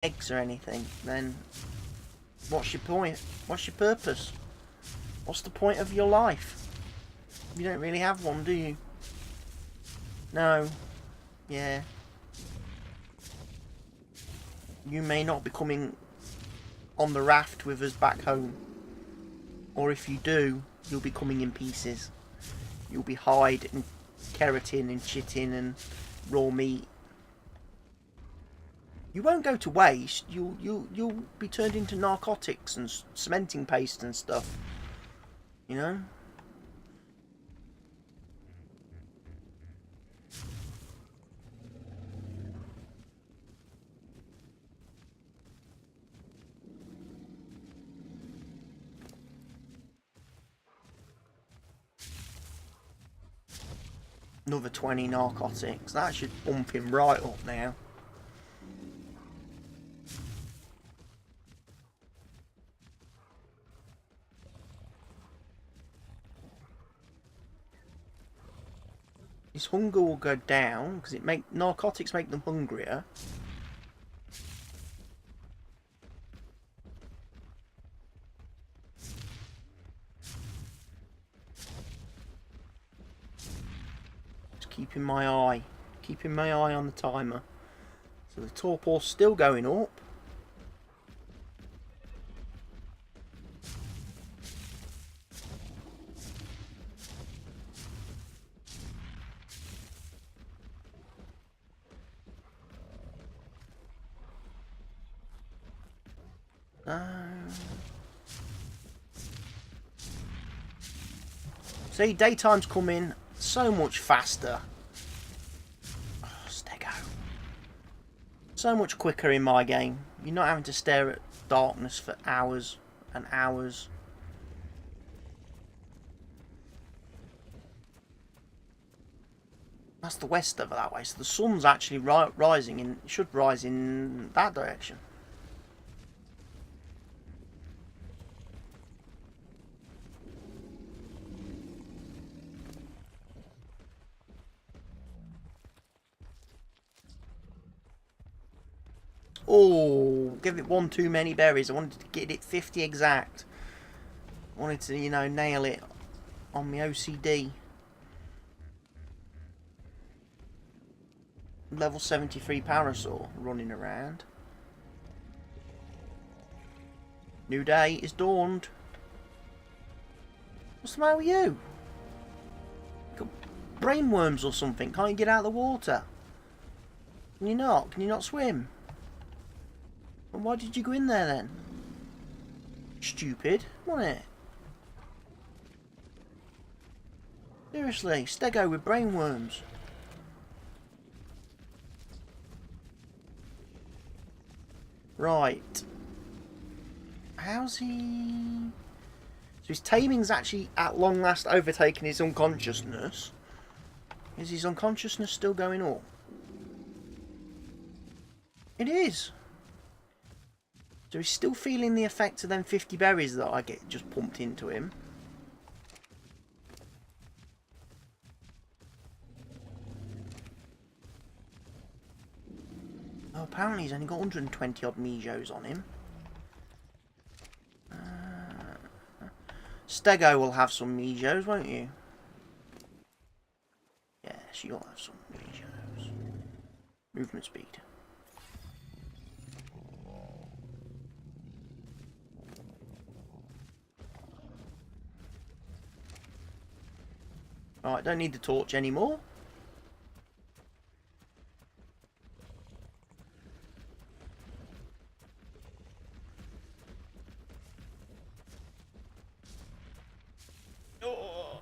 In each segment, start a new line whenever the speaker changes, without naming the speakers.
eggs or anything, then what's your point? What's your purpose? What's the point of your life? You don't really have one, do you? No. Yeah. You may not be coming on the raft with us back home. Or if you do, you'll be coming in pieces. You'll be hide and keratin and chitin and raw meat. You won't go to waste. You'll be turned into narcotics and cementing paste and stuff. You know? Another 20 narcotics. That should bump him right up now. His hunger will go down because narcotics make them hungrier. Just keeping my eye on the timer. So the torpor's still going up. See, daytime's coming so much faster. Oh, Stego. So much quicker in my game. You're not having to stare at darkness for hours and hours. That's the west over that way, so the sun's actually rising in. It should rise in that direction. Oh, give it one too many berries. I wanted to get it 50 exact. I wanted to, you know, nail it on my OCD. Level 73 Parasaur running around. New day is dawned. What's the matter with you? Got brainworms or something? Can't you get out of the water? Can you not? Can you not swim? And why did you go in there then? Stupid, wasn't it? Seriously, Stego with brainworms. Right. How's he... So his taming's actually at long last overtaken his unconsciousness. Is his unconsciousness still going up? It is. So he's still feeling the effects of them 50 berries that I get just pumped into him. Oh, apparently he's only got 120 odd Mijos on him. Stego will have some Mijos, won't you? Yes, you'll have some Mijos. Movement speed. Alright, don't need the torch anymore. Oh.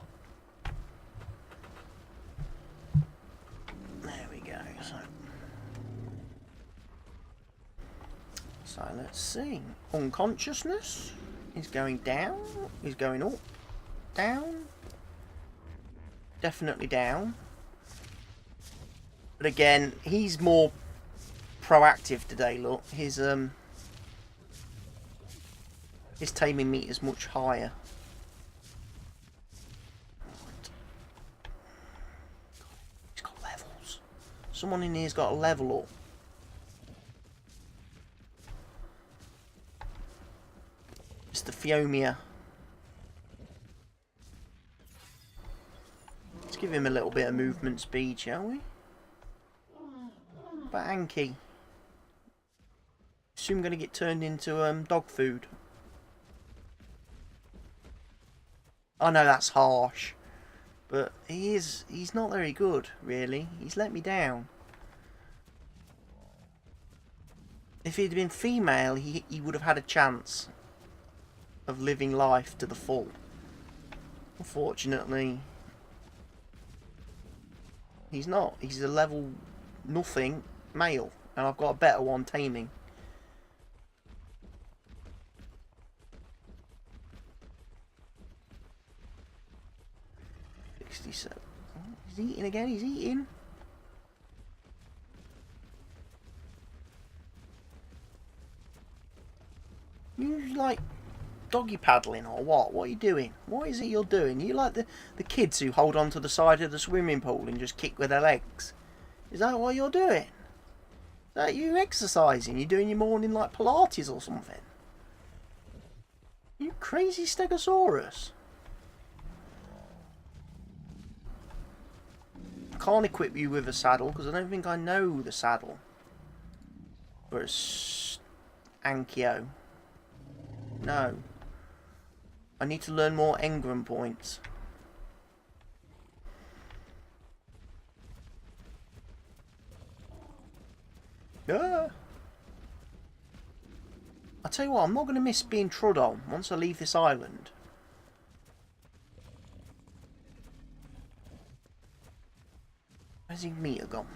There we go. So let's see. Unconsciousness is going down. Is going up. Down. Definitely down. But again, he's more proactive today, look. His taming meter's much higher. He's got levels. Someone in here's got a level up. It's the Fiomia. Let's give him a little bit of movement speed, shall we? But Anki. Soon going to get turned into dog food. I know that's harsh, but he's not very good, really. He's let me down. If he'd been female, he would have had a chance of living life to the full. Unfortunately, he's not. He's a level nothing male, and I've got a better one taming. So, he's eating again, he's eating. You like doggy paddling or what? What are you doing? What is it you're doing? You like the kids who hold on to the side of the swimming pool and just kick with their legs? Is that what you're doing? Is that you exercising? You're doing your morning like Pilates or something? You crazy Stegosaurus. Can't equip you with a saddle because I don't think I know the saddle. But it's Ankyo. No. I need to learn more engram points. Ah. I tell you what, I'm not going to miss being trod on once I leave this island. Where's his meter gone?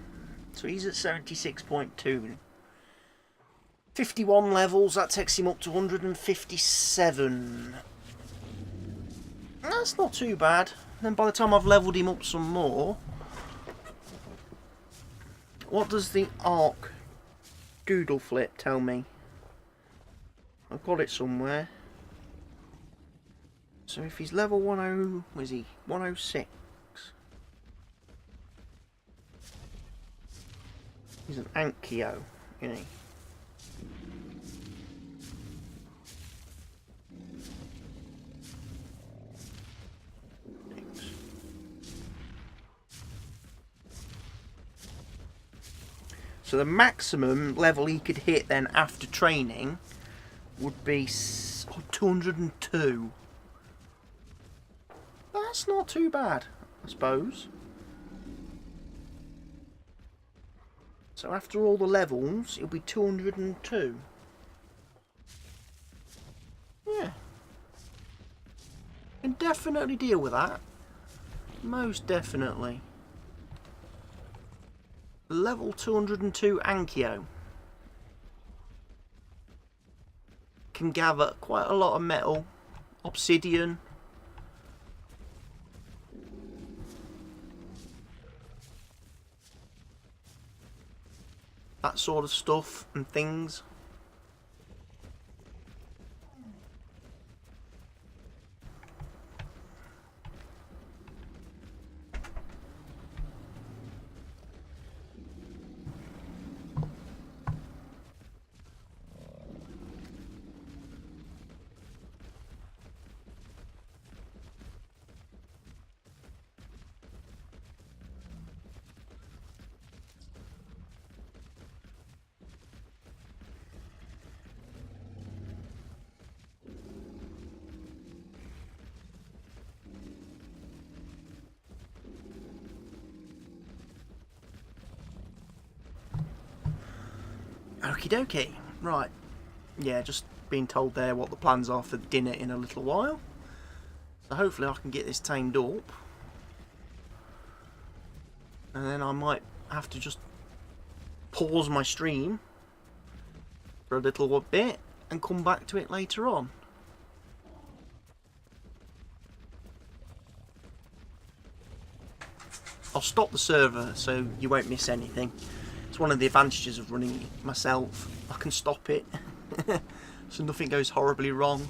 So he's at 76.2. 51 levels, that takes him up to 157. That's not too bad. Then by the time I've levelled him up some more... What does the arc doodle flip tell me? I've got it somewhere. So if he's level 10... Where's he? 106. He's an Ankyo, isn't he? Thanks. So the maximum level he could hit then after training would be 202. That's not too bad, I suppose. So after all the levels, it'll be 202. Yeah. Can definitely deal with that. Most definitely. Level 202 Ankyo. Can gather quite a lot of metal. Obsidian. That sort of stuff and things. Okie dokie. Right. Yeah, just being told there what the plans are for dinner in a little while. So hopefully I can get this tamed up. And then I might have to just pause my stream for a little bit and come back to it later on. I'll stop the server so you won't miss anything. It's one of the advantages of running it myself. I can stop it so nothing goes horribly wrong.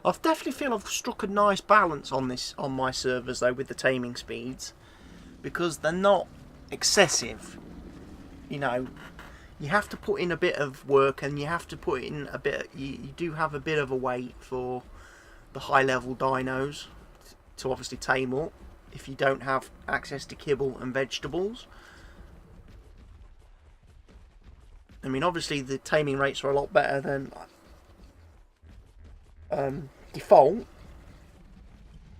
I definitely feel I've struck a nice balance on my servers though with the taming speeds, because they're not excessive. You know, you have to put in a bit of work, and you have to put in a bit. You do have a bit of a wait for the high level dinos to obviously tame up if you don't have access to kibble and vegetables. I mean, obviously the taming rates are a lot better than default,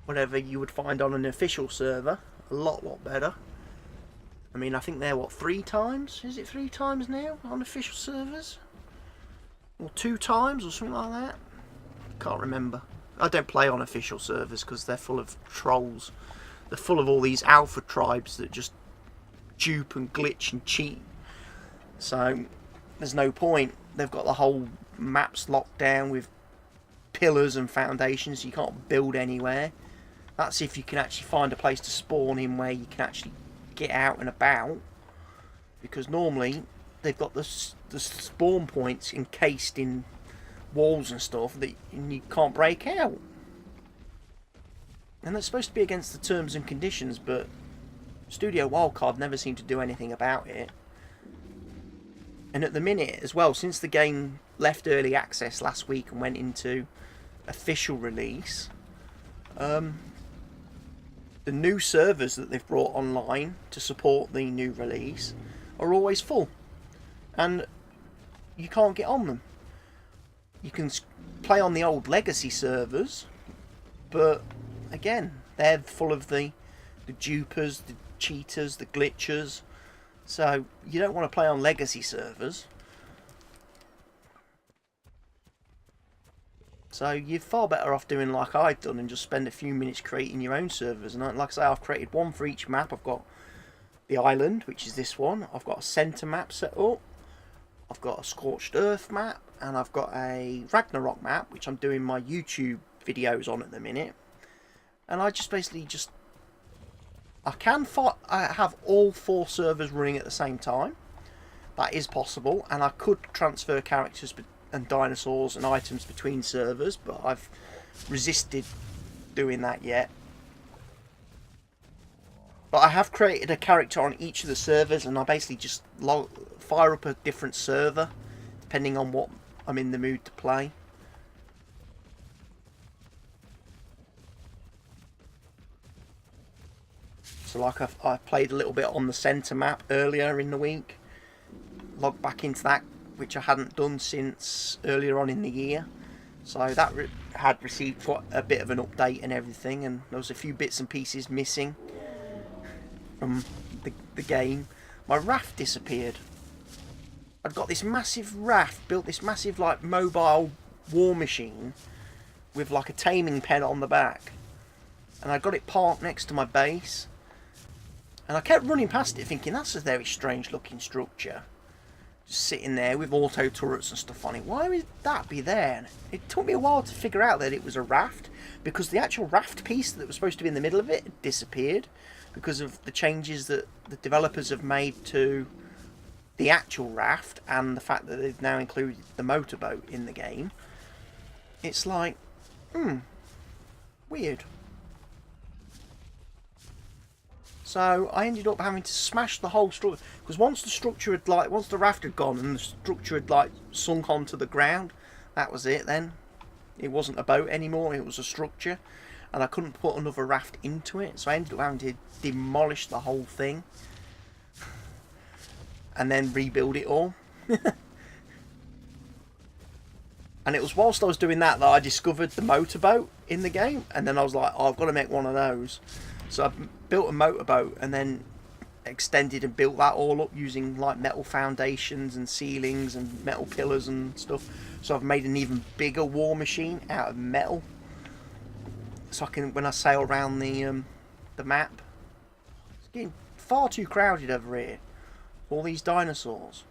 whatever you would find on an official server. A lot better. I mean, I think they're what, 3 times? Is it 3 times now on official servers? Or 2 times or something like that? Can't remember. I don't play on official servers because they're full of trolls. They're full of all these alpha tribes that just dupe and glitch and cheat. So there's no point. They've got the whole maps locked down with pillars and foundations. You can't build anywhere. That's if you can actually find a place to spawn in where you can actually get out and about. Because normally they've got the spawn points encased in walls and stuff that you can't break out. And that's supposed to be against the terms and conditions, but Studio Wildcard never seemed to do anything about it. And at the minute as well, since the game left early access last week and went into official release, the new servers that they've brought online to support the new release are always full, and you can't get on them. You can play on the old legacy servers, but again, they're full of the dupers, the cheaters, the glitchers. So you don't want to play on legacy servers. So you're far better off doing like I've done and just spend a few minutes creating your own servers. And like I say, I've created one for each map. I've got the island, which is this one. I've got a centre map set up. I've got a Scorched Earth map. And I've got a Ragnarok map, which I'm doing my YouTube videos on at the minute. And I just basically I have all 4 servers running at the same time. That is possible, and I could transfer characters and dinosaurs and items between servers, but I've resisted doing that yet. But I have created a character on each of the servers, and I basically just fire up a different server depending on what I'm in the mood to play. So like I played a little bit on the centre map earlier in the week. Logged back into that, which I hadn't done since earlier on in the year. So that had received quite a bit of an update and everything, and there was a few bits and pieces missing from the game. My raft disappeared. I'd got this massive raft, built this massive like mobile war machine with like a taming pen on the back, and I got it parked next to my base, and I kept running past it thinking that's a very strange looking structure, just sitting there with auto turrets and stuff on it. Why would that be there? And it took me a while to figure out that it was a raft, because the actual raft piece that was supposed to be in the middle of it had disappeared because of the changes that the developers have made to the actual raft, and the fact that they've now included the motorboat in the game. It's like, weird. So I ended up having to smash the whole structure, because once the raft had gone and the structure had sunk onto the ground, that was it then. It wasn't a boat anymore, it was a structure, and I couldn't put another raft into it, so I ended up having to demolish the whole thing and then rebuild it all. And it was whilst I was doing that I discovered the motorboat in the game, and then I was like, oh, I've got to make one of those. So I built a motorboat and then extended and built that all up using like metal foundations and ceilings and metal pillars and stuff. So I've made an even bigger war machine out of metal, so I can, when I sail around the map. It's getting far too crowded over here. All these dinosaurs.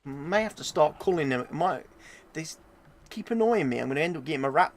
May have to start culling them. They keep annoying me. I'm going to end up getting my raptor